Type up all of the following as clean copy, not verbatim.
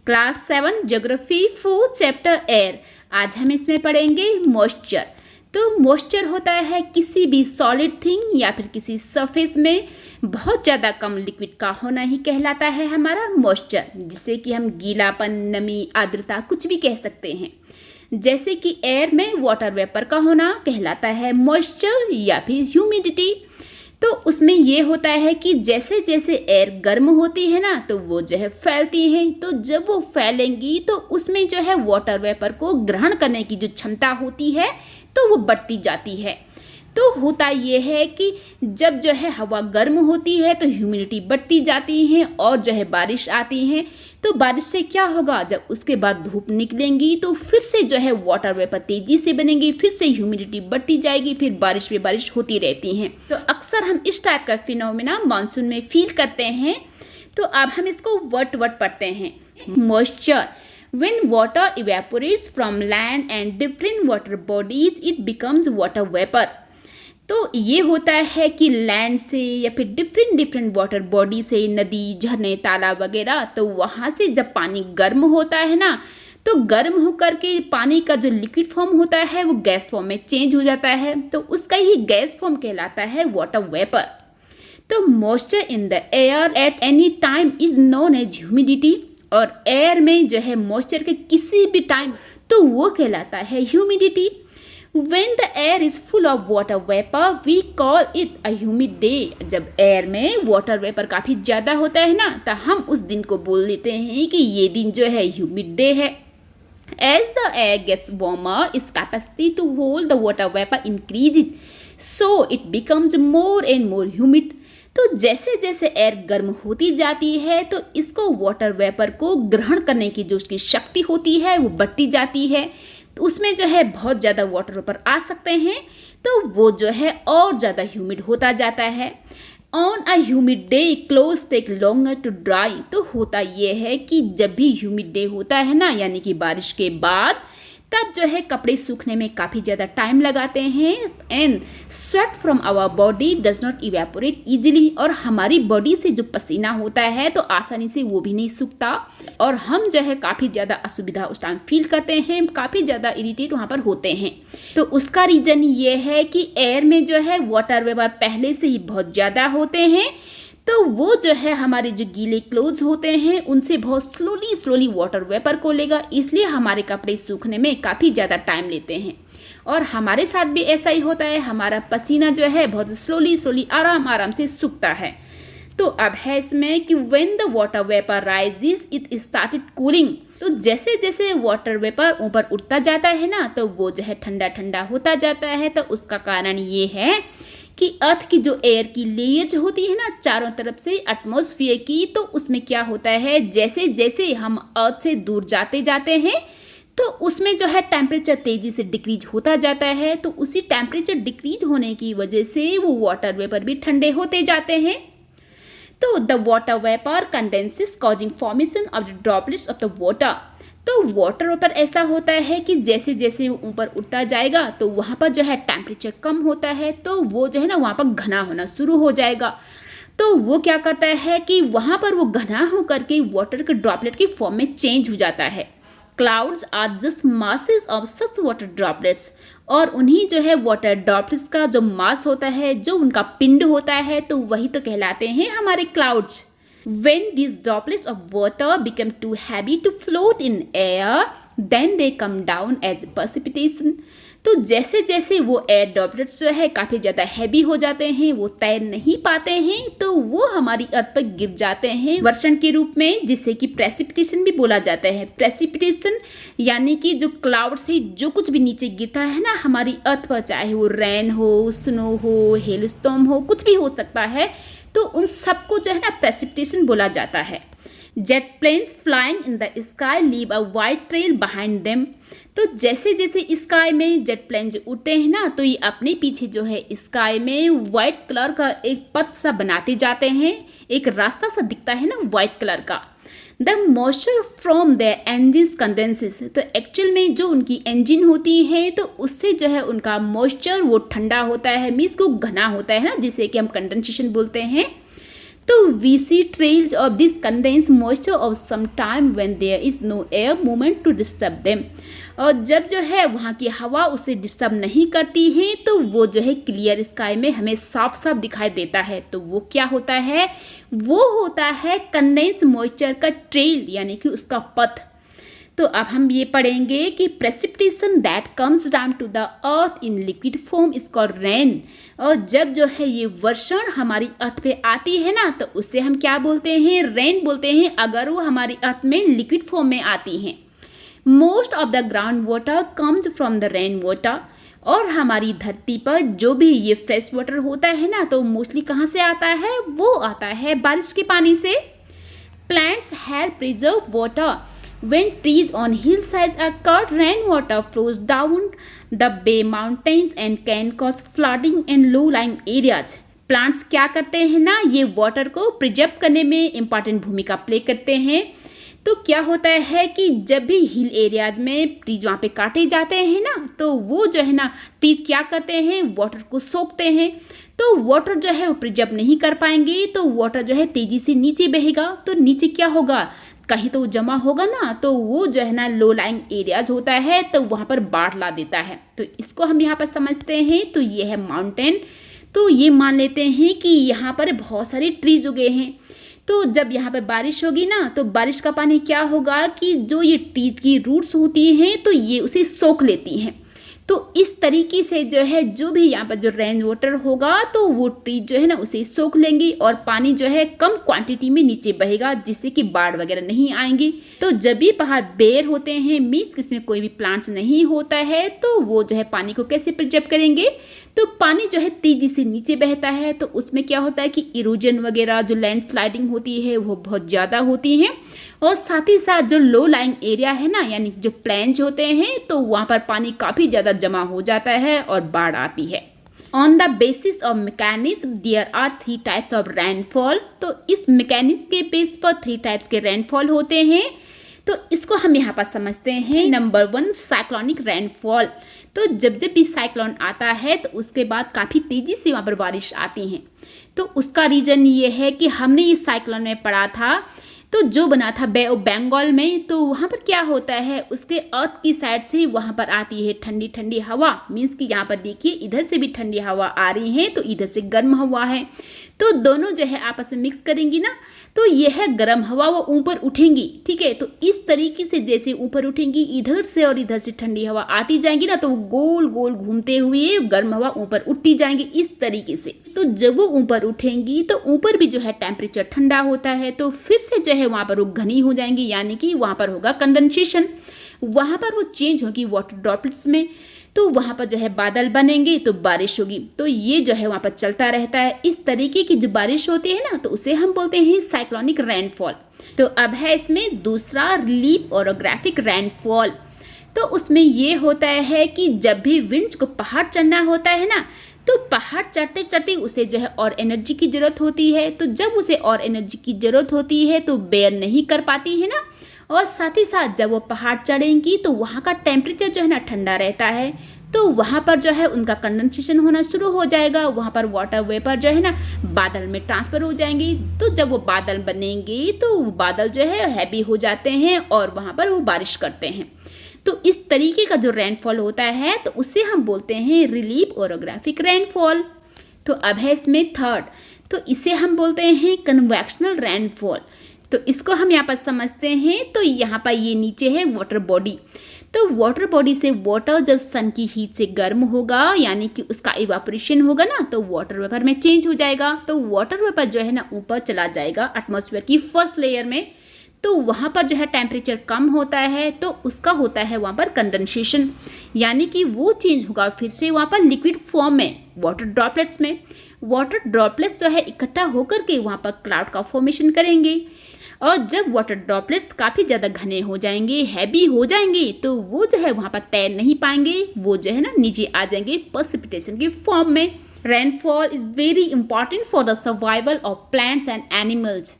Class 7 geography 4 chapter air. आज हम इसमें पढ़ेंगे मॉइस्चर। तो मॉइस्चर होता है किसी भी सॉलिड थिंग या फिर किसी सरफेस में बहुत ज़्यादा कम लिक्विड का होना ही कहलाता है हमारा मॉइस्चर, जिसे कि हम गीलापन, नमी, आर्द्रता कुछ भी कह सकते हैं। जैसे कि एयर में वाटर वेपर का होना कहलाता है मॉइस्चर या फिर ह्यूमिडिटी। तो उसमें ये होता है कि जैसे जैसे एयर गर्म होती है ना, तो वो जो है फैलती हैं। तो जब वो फैलेंगी तो उसमें जो है वाटर वेपर को ग्रहण करने की जो क्षमता होती है तो वो बढ़ती जाती है। तो होता ये है कि जब जो है हवा गर्म होती है तो ह्यूमिडिटी बढ़ती जाती है और जो है बारिश आती है। तो बारिश से क्या होगा, जब उसके बाद धूप निकलेंगी तो फिर से जो है वाटर वेपर तेजी से बनेंगी, फिर से ह्यूमिडिटी बढ़ती जाएगी, फिर बारिश पे बारिश होती रहती हैं। तो अक्सर हम इस टाइप का फिनोमेना मानसून में फील करते हैं। तो अब हम इसको वर्ड वर्ड पढ़ते हैं। Moisture, when water evaporates from land and different water bodies it becomes water vapor। तो ये होता है कि लैंड से या फिर डिफरेंट वाटर बॉडी से, नदी, झरने, तालाब वगैरह, तो वहाँ से जब पानी गर्म होता है ना, तो गर्म होकर के पानी का जो लिक्विड फॉर्म होता है वो गैस फॉर्म में चेंज हो जाता है। तो उसका ही गैस फॉर्म कहलाता है वाटर वेपर। तो moisture in the air at any time is known as humidity. और एयर में जो है मॉइस्चर के किसी भी टाइम तो वो कहलाता है humidity. When the air is full of water vapor, we call it a humid day। जब एयर में वाटर वेपर काफ़ी ज़्यादा होता है ना, तो हम उस दिन को बोल देते हैं कि ये दिन जो है ह्यूमिड डे है। As the air gets warmer, its capacity to hold the water vapor increases, so it becomes more and more humid। तो जैसे जैसे एयर गर्म होती जाती है तो इसको वाटर वेपर को ग्रहण करने की जो उसकी शक्ति होती है वो बढ़ती जाती है। तो उसमें जो है बहुत ज़्यादा वाटर वेपर आ सकते हैं, तो वो जो है और ज़्यादा ह्यूमिड होता जाता है। On a humid day clothes take longer to dry. तो होता ये है कि जब भी ह्यूमिड डे होता है ना, यानी कि बारिश के बाद, तब जो है कपड़े सूखने में काफ़ी ज़्यादा टाइम लगाते हैं। And sweat from our body does not evaporate easily. और हमारी बॉडी से जो पसीना होता है तो आसानी से वो भी नहीं सूखता और हम जो है काफ़ी ज़्यादा असुविधा उस टाइम फील करते हैं, काफ़ी ज़्यादा इरिटेट वहाँ पर होते हैं। तो उसका रीज़न ये है कि एयर में जो है वाटर वेपर पहले से ही बहुत ज़्यादा होते हैं, तो वो जो है हमारे जो गीले क्लोथ्स होते हैं उनसे बहुत स्लोली वाटर वेपर को लेगा, इसलिए हमारे कपड़े सूखने में काफ़ी ज़्यादा टाइम लेते हैं। और हमारे साथ भी ऐसा ही होता है, हमारा पसीना जो है बहुत स्लोली आराम से सूखता है। तो अब है इसमें कि when the water vapor rises it started cooling। तो जैसे जैसे वाटर वेपर ऊपर उठता जाता है ना, तो वो जो है ठंडा होता जाता है। तो उसका कारण ये है कि अर्थ की जो एयर की लेयर्स होती है ना चारों तरफ से एटमॉस्फेयर की, तो उसमें क्या होता है, जैसे जैसे हम अर्थ से दूर जाते हैं तो उसमें जो है टेम्परेचर तेजी से डिक्रीज होता जाता है। तो उसी टेम्परेचर डिक्रीज होने की वजह से वो वाटर वेपर भी ठंडे होते जाते हैं। तो the water vapour condenses causing formation of the droplets of the water. तो वाटर वेपर ऐसा होता है कि जैसे जैसे वो ऊपर उठता जाएगा तो वहाँ पर जो है टेम्परेचर कम होता है, तो वो जो है ना वहाँ पर घना होना शुरू हो जाएगा। तो वो क्या करता है कि वहाँ पर वो घना होकर के वाटर के ड्रॉपलेट की फॉर्म में चेंज हो जाता है। Clouds are just masses of such water droplets. और उन्हीं जो है वाटर ड्रॉपलेट्स का जो मास होता है, जो उनका पिंड होता है, तो वही तो कहलाते हैं हमारे clouds. When these droplets of water become too heavy to float in air, then they come down as precipitation। तो जैसे जैसे वो एयर ड्रॉपलेट्स जो है काफ़ी ज़्यादा हैवी हो जाते हैं, वो तैर नहीं पाते हैं, तो वो हमारी अर्थ पर गिर जाते हैं वर्षण के रूप में, जिससे कि प्रेसिपिटेशन भी बोला जाता है। प्रेसिपिटेशन यानी कि जो क्लाउड से जो कुछ भी नीचे गिरता है ना हमारी अर्थ पर, चाहे वो रेन हो, स्नो हो, हेलस्टॉर्म हो, कुछ भी हो सकता है, तो उन सबको जो है ना प्रेसिपिटेशन बोला जाता है। Jet planes flying in the sky leave a white trail behind them. तो जैसे जैसे स्काई में जेट प्लेन जो उड़ते हैं ना, तो ये अपने पीछे जो है स्काई में वाइट कलर का एक पथ सा बनाते जाते हैं, एक रास्ता सा दिखता है ना वाइट कलर का। The moisture from the engine condenses. तो एक्चुअल में जो उनकी इंजन होती है तो उससे जो है उनका मॉइस्चर वो ठंडा होता है, मीन्स को घना होता है ना, जिसे कि हम कंडेंसेशन बोलते हैं। तो we see trails of this condense moisture of some time when there is no air movement to disturb them. और जब जो है वहाँ की हवा उसे डिस्टर्ब नहीं करती है तो वो जो है क्लियर स्काई में हमें साफ साफ दिखाई देता है। तो वो क्या होता है, वो होता है कंडेंस मॉइस्चर का ट्रेल, यानी कि उसका पथ। तो अब हम ये पढ़ेंगे कि precipitation that comes down to the earth in liquid form is called rain. और जब जो है ये वर्षण हमारी अर्थ पे आती है ना, तो उसे हम क्या बोलते हैं, रेन बोलते हैं, अगर वो हमारी अर्थ में लिक्विड फॉर्म में आती हैं। Most of the ground water comes from the rain water. और हमारी धरती पर जो भी ये फ्रेश वाटर होता है ना, तो मोस्टली कहाँ से आता है, वो आता है बारिश के पानी से। Plants help preserve water. When trees on hillsides are cut, rainwater flows down the Bay Mountains and can cause flooding in low-lying areas. Plants क्या करते हैं ना, ये वाटर को प्रिजर्व करने में इम्पॉर्टेंट भूमिका प्ले करते हैं। तो क्या होता है कि जब भी हिल एरियाज में ट्रीज वहाँ पे काटे जाते हैं ना, तो वो जो है ना ट्रीज क्या करते हैं, वाटर को सोखते हैं। तो वाटर जो है वो प्रिजर्व नहीं कर पाएंगे, तो वाटर जो है तेजी से नीचे बहेगा। तो नीचे क्या होगा, कहीं तो जमा होगा ना, तो वो जो है ना लो लाइंग एरियाज होता है, तो वहाँ पर बाढ़ ला देता है। तो इसको हम यहाँ पर समझते हैं। तो ये है माउंटेन। तो ये मान लेते हैं कि यहाँ पर बहुत सारे ट्रीज उगे हैं। तो जब यहाँ पर बारिश होगी ना, तो बारिश का पानी क्या होगा कि जो ये ट्रीज की रूट्स होती हैं, तो ये उसे सोख लेती हैं। तो इस तरीके से जो है जो भी यहाँ पर जो रेन वाटर होगा, तो वो ट्री जो है ना उसे सोख लेंगी और पानी जो है कम क्वांटिटी में नीचे बहेगा, जिससे कि बाढ़ वगैरह नहीं आएंगी। तो जब भी पहाड़ बेर होते हैं, मीन्स इसमें कोई भी प्लांट्स नहीं होता है, तो वो जो है पानी को कैसे प्रिजर्व करेंगे। तो पानी जो है तेजी से नीचे बहता है, तो उसमें क्या होता है कि इरोजन वगैरह जो लैंड स्लाइडिंग होती है वो बहुत ज़्यादा होती है। और साथ ही साथ जो लो लाइंग एरिया है ना, यानी जो प्लेन्स होते हैं, तो वहाँ पर पानी काफ़ी ज़्यादा जमा हो जाता है और बाढ़ आती है। On the basis of mechanism there are 3 types of rainfall. तो इस मैकेनिज्म के बेस पर 3 टाइप्स के रेनफॉल होते हैं। तो इसको हम यहाँ पर समझते हैं। Number 1, cyclonic rainfall. तो जब भी साइक्लोन आता है, तो उसके बाद काफ़ी तेज़ी से वहाँ पर बारिश आती है। तो उसका रीज़न ये है कि हमने ये साइक्लोन में पढ़ा था, तो जो बना था बे ऑफ बंगाल में, तो वहाँ पर क्या होता है, उसके अर्थ की साइड से वहाँ पर आती है ठंडी ठंडी हवा। मीन्स कि यहाँ पर देखिए इधर से भी ठंडी हवा आ रही है, तो इधर से गर्म हवा है। तो दोनों जो है आपस में मिक्स करेंगी ना, तो ये है गर्म हवा, वो ऊपर उठेंगी। ठीक है, तो इस तरीके से जैसे ऊपर उठेंगी, इधर से और इधर से ठंडी हवा आती जाएंगी ना, तो गोल गोल घूमते हुए गर्म हवा ऊपर उठती जाएंगी इस तरीके से। तो जब वो ऊपर उठेंगी, तो ऊपर भी जो है टेम्परेचर ठंडा होता है, तो फिर से जो है वहाँ पर वो घनी हो जाएंगी, यानी कि वहाँ पर होगा कंडेंसेशन। वहाँ पर वो चेंज होगी वाटर ड्रॉपलेट्स में, तो वहाँ पर जो है बादल बनेंगे, तो बारिश होगी। तो ये जो है वहाँ पर चलता रहता है। इस तरीके की जो बारिश होती है ना, तो उसे हम बोलते हैं साइक्लोनिक रेनफॉल। तो अब है इसमें दूसरा, रिलीफ ओरोग्राफिक रेनफॉल। तो उसमें ये होता है कि जब भी विंड्स को पहाड़ चढ़ना होता है ना, तो पहाड़ चढ़ते चढ़ते उसे जो है और एनर्जी की ज़रूरत होती है। तो जब उसे और एनर्जी की ज़रूरत होती है, तो बेयर नहीं कर पाती है ना, और साथ ही साथ जब वो पहाड़ चढ़ेंगी, तो वहाँ का टेम्परेचर जो है ना ठंडा रहता है, तो वहाँ पर जो है उनका कंडेंसेशन होना शुरू हो जाएगा। वहाँ पर वाटर वेपर जो है ना बादल में ट्रांसफर हो जाएंगी। तो जब वो बादल बनेंगे, तो वो बादल जो है हैवी हो जाते हैं और वहाँ पर वो बारिश करते हैं। तो इस तरीके का जो रेनफॉल होता है, तो उसे हम बोलते हैं रिलीफ ओरोग्राफिक रेनफॉल। तो अब है इसमें थर्ड, तो इसे हम बोलते हैं कन्वेक्शनल रेनफॉल। तो इसको हम यहाँ पर समझते हैं। तो यहाँ पर ये नीचे है वाटर बॉडी। तो वाटर बॉडी से वाटर जब सन की हीट से गर्म होगा, यानी कि उसका इवापोरेशन होगा ना, तो वाटर वेपर में चेंज हो जाएगा। तो वाटर वेपर जो है ना ऊपर चला जाएगा एटमॉस्फेयर की फर्स्ट लेयर में। तो वहाँ पर जो है टेम्परेचर कम होता है, तो उसका होता है वहाँ पर कंडेंसेशन, यानी कि वो चेंज होगा फिर से वहाँ पर लिक्विड फॉर्म में, वाटर ड्रॉपलेट्स में। वाटर ड्रॉपलेट्स जो है इकट्ठा होकर के वहाँ पर क्लाउड का फॉर्मेशन करेंगे। और जब वाटर ड्रॉपलेट्स काफ़ी ज़्यादा घने हो जाएंगे, हैवी हो जाएंगे, तो वो जो है वहाँ पर तैर नहीं पाएंगे, वो जो है ना नीचे आ जाएंगे प्रेसिपिटेशन के फॉर्म में। Rainfall is very important for the survival of plants and animals.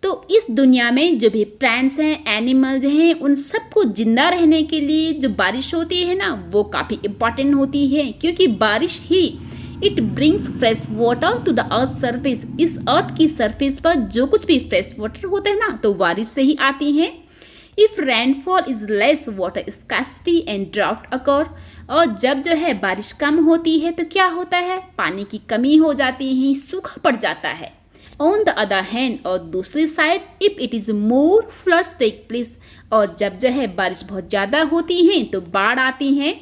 तो इस दुनिया में जो भी प्लांट्स हैं, एनिमल्स हैं, उन सबको जिंदा रहने के लिए जो बारिश होती है ना, वो काफ़ी इम्पॉर्टेंट होती है, क्योंकि बारिश ही it brings fresh water to the earth surface. इस अर्थ की सरफेस पर जो कुछ भी फ्रेश वाटर होता है ना, तो बारिश से ही आती हैं। If rainfall is less, water scarcity and drought occur. और जब जो है बारिश कम होती है तो क्या होता है, पानी की कमी हो जाती है, सूखा पड़ जाता है। ऑन द अदर हैंड, और दूसरी side, if it is more floods take place. और जब जो है बारिश बहुत ज़्यादा होती है तो बाढ़ आती हैं।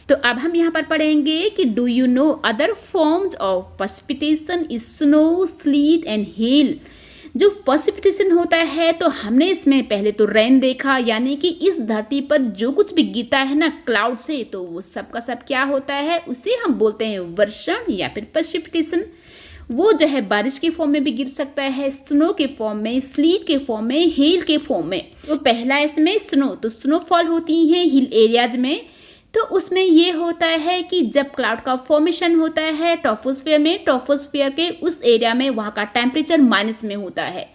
तो अब हम यहाँ पर पढ़ेंगे कि do you know other forms of precipitation is snow, slit and hell. जो प्रेसिपिटेशन होता है तो हमने इसमें पहले तो रेन देखा, यानी कि इस धरती पर जो कुछ भी गिरता है ना क्लाउड से, तो वो सब का सब क्या होता है, उसे हम बोलते हैं वर्षण या फिर प्रेसिपिटेशन। वो जो है बारिश के फॉर्म में भी गिर सकता है, स्नो के फॉर्म में, स्लीट के फॉर्म में, हेल के फॉर्म में। तो पहला इसमें स्नो, तो स्नोफॉल होती है हिल एरियाज में। तो उसमें ये होता है कि जब क्लाउड का फॉर्मेशन होता है ट्रोपोस्फियर में, ट्रोपोस्फियर के उस एरिया में वहाँ का टेम्परेचर माइनस में होता है।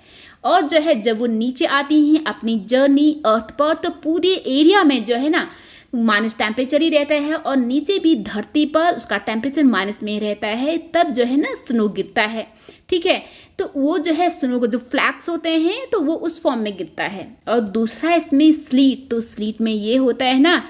और जो है जब वो नीचे आती हैं अपनी जर्नी अर्थ पर, तो पूरे एरिया में जो है ना माइनस टेम्परेचर ही रहता है, और नीचे भी धरती पर उसका टेम्परेचर माइनस में ही रहता है। तब जो है ना स्नो गिरता है, ठीक है। तो वो जो है स्नो को जो फ्लैक्स होते हैं तो वो उस फॉर्म में गिरता है। और दूसरा इसमें स्लीट, तो स्लीट में ये होता है ना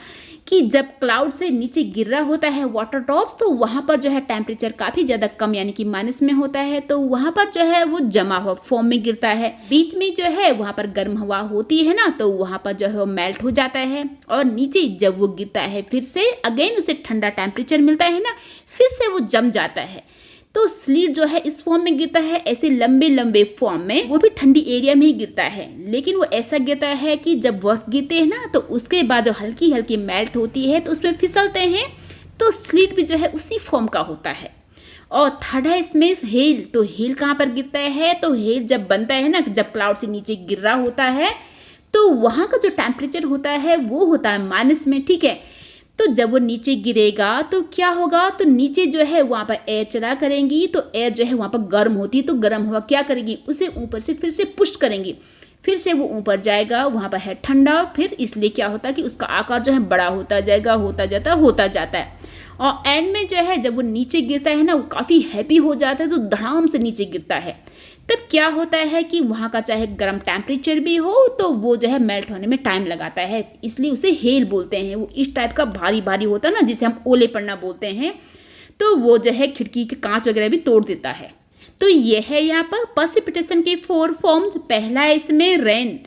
कि जब क्लाउड से नीचे गिर रहा होता है वाटर ड्रॉप्स, तो वहाँ पर जो है टेम्परेचर काफ़ी ज़्यादा कम यानी कि माइनस में होता है, तो वहाँ पर जो है वो जमा हुआ फॉर्म में गिरता है। बीच में जो है वहाँ पर गर्म हवा होती है ना, तो वहाँ पर जो है वो मेल्ट हो जाता है। और नीचे जब वो गिरता है फिर से अगेन उसे ठंडा टेम्परेचर मिलता है ना, फिर से वो जम जाता है। तो स्लीट जो है इस फॉर्म में गिरता है, ऐसे लंबे लंबे फॉर्म में, वो भी ठंडी एरिया में ही गिरता है। लेकिन वो ऐसा गिरता है कि जब बर्फ गिरते हैं ना, तो उसके बाद जो हल्की हल्की मेल्ट होती है तो उसमें फिसलते हैं। तो स्लीट भी जो है उसी फॉर्म का होता है। और थर्ड है इसमें हेल, तो हेल कहाँ पर गिरता है, तो हेल जब बनता है ना, जब क्लाउड से नीचे गिर रहा होता है, तो वहाँ का जो टेम्परेचर होता है वो होता है माइनस में, ठीक है। तो जब वो नीचे गिरेगा तो क्या होगा, तो नीचे जो है वहाँ पर एयर चला करेंगी, तो एयर जो है वहाँ पर गर्म होती है, तो गर्म हवा क्या करेगी, उसे ऊपर से फिर से पुश करेंगी, फिर से वो ऊपर जाएगा, वहाँ पर है ठंडा, फिर इसलिए क्या होता है कि उसका आकार जो है बड़ा होता जाएगा, होता जाता है। और एंड में जो है जब वो नीचे गिरता है ना, वो काफ़ी हैवी हो जाता है, तो धड़ाम से नीचे गिरता है। तब क्या होता है कि वहाँ का चाहे गर्म टेम्परेचर भी हो तो वो जो है मेल्ट होने में टाइम लगाता है, इसलिए उसे हेल बोलते हैं। वो इस टाइप का भारी भारी होता है ना, जिसे हम ओले पड़ना बोलते हैं, तो वो जो है खिड़की के कांच वगैरह भी तोड़ देता है। तो ये है यहाँ पर प्रेसिपिटेशन के 4 फॉर्म्स। पहला है इसमें रेन,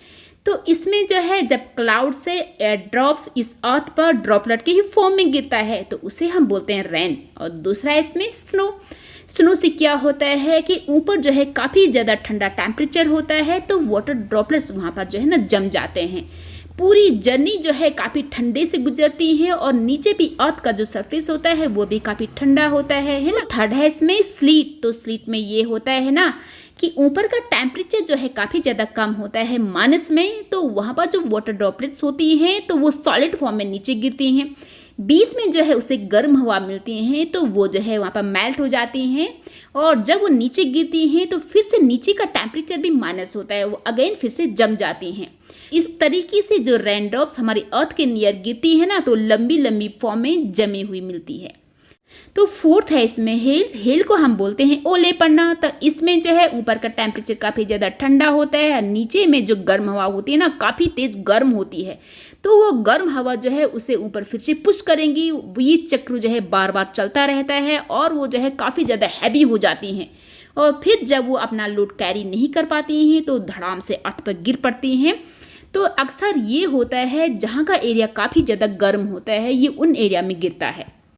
तो इसमें जो है जब क्लाउड से एयर ड्रॉप्स इस अर्थ पर ड्रॉपलेट के ही फॉर्म में गिरता है तो उसे हम बोलते हैं रेन। और दूसरा है इसमें स्नो। स्नो से क्या होता है कि ऊपर जो है काफ़ी ज़्यादा ठंडा टेम्परेचर होता है, तो वाटर ड्रॉपलेट्स वहाँ पर जो है ना जम जाते हैं। पूरी जर्नी जो है काफ़ी ठंडे से गुजरती है, और नीचे भी अर्थ का जो सरफेस होता है वो भी काफ़ी ठंडा होता है ना। थर्ड है इसमें स्लीट, तो स्लीट में ये होता है ना कि ऊपर का टेम्परेचर जो है काफ़ी ज़्यादा कम होता है माइनस में, तो वहाँ पर जो वाटर ड्रॉपलेट्स होती हैं तो वो सॉलिड फॉर्म में नीचे गिरती हैं। बीच में जो है उसे गर्म हवा मिलती हैं, तो वो जो है वहाँ पर मेल्ट हो जाती हैं। और जब वो नीचे गिरती हैं तो फिर से नीचे का टेम्परेचर भी माइनस होता है, वो अगेन फिर से जम जाती हैं। इस तरीके से जो रेन ड्रॉप्स हमारी अर्थ के नियर गिरती है ना, तो लंबी लंबी फॉर्म में जमी हुई मिलती है। तो फोर्थ है इसमें हेल। हेल को हम बोलते हैं ओले पड़ना। तो इसमें जो है ऊपर का टेम्परेचर काफ़ी ज़्यादा ठंडा होता है, और नीचे में जो गर्म हवा होती है ना काफ़ी तेज़ गर्म होती है, तो वो गर्म हवा जो है उसे ऊपर फिर से पुश करेंगी। ये चक्र जो है बार बार चलता रहता है, और वो जो है काफ़ी ज़्यादा हैवी हो जाती हैं। और फिर जब वो अपना लोड कैरी नहीं कर पाती हैं तो धड़ाम से अर्थ पर गिर पड़ती हैं। तो अक्सर ये होता है जहाँ का एरिया काफ़ी ज़्यादा गर्म होता है, ये उन एरिया में गिरता है।